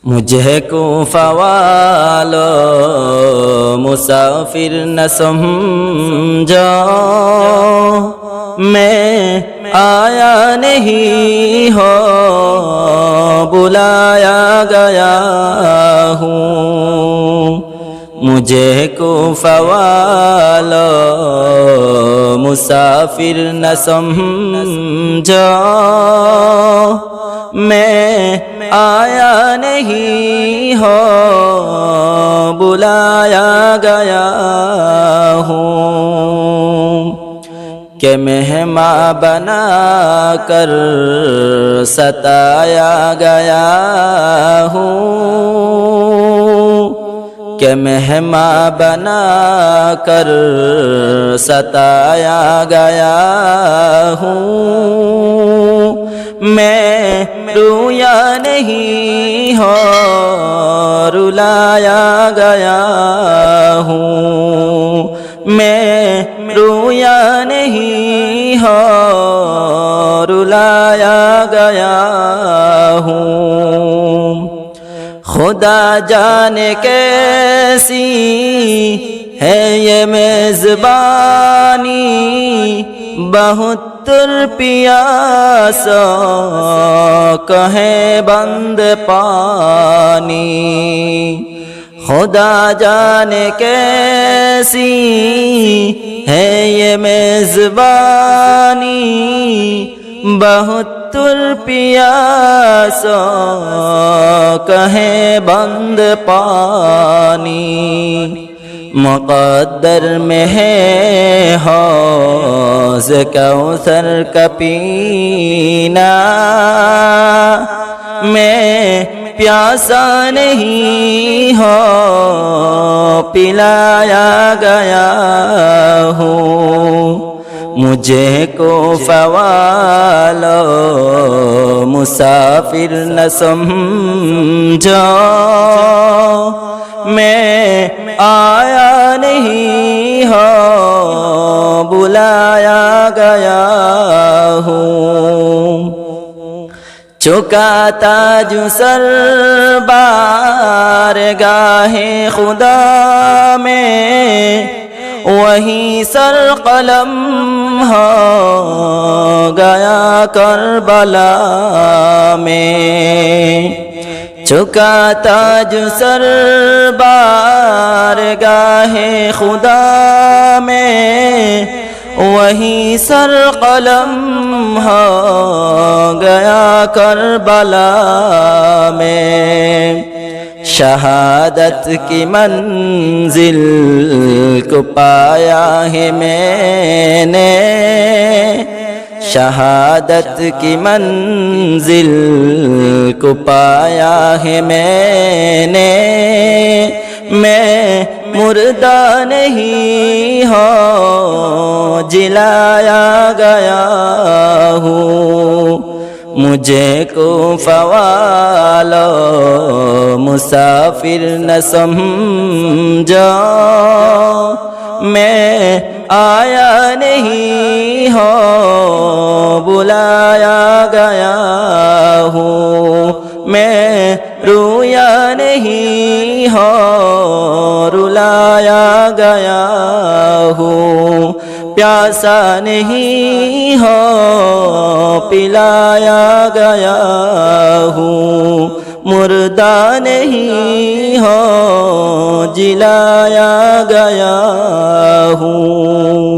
مجھے کوفہ والو مسافر نہ سمجھو، میں آیا نہیں ہو بلایا گیا ہوں۔ مجھے کوفہ والو مسافر نہ سمجھو، میں آیا نہیں ہو بلایا گیا ہوں، کہ مہمان بنا کر ستایا گیا ہوں، کہ مہمان بنا کر ستایا گیا ہوں، میں رویا نہیں ہو رلایا گیا ہوں، میں رویا نہیں ہو رلایا گیا ہوں۔ خدا جانے کیسی ہے یہ میزبانی، بہت پیاسوں کہیں بند پانی، خدا جانے کیسی ہے یہ میزبانی، بہت پیاسوں کہیں بند پانی، مقدر میں ہے حوض کوثر کا پینا، میں پیاسا نہیں ہو پلایا گیا ہوں۔ مجھے کوفہ والو مسافر نہ سمجھو، میں آیا نہیں ہو بلایا گیا ہوں۔ چکا تاج سر بارگاہ خدا میں، وہیں سر قلم ہو گیا کربلا میں، چکا تاج سر بارگاہ خدا میں، وہیں سر قلم ہو گیا کربلا میں، شہادت کی منزل کو پایا ہے میں نے، شہادت کی منزل کو پایا ہے میں نے، میں مردہ نہیں ہو جلایا گیا ہوں۔ مجھے کوفہ والو مسافر نہ سمجھو، میں آیا نہیں ہو بلایا گیا ہوں، میں رویا نہیں ہو رلایا گیا ہوں، پیاسا نہیں ہو پلایا گیا ہوں، مردہ نہیں ہو جلایا گیا ہوں۔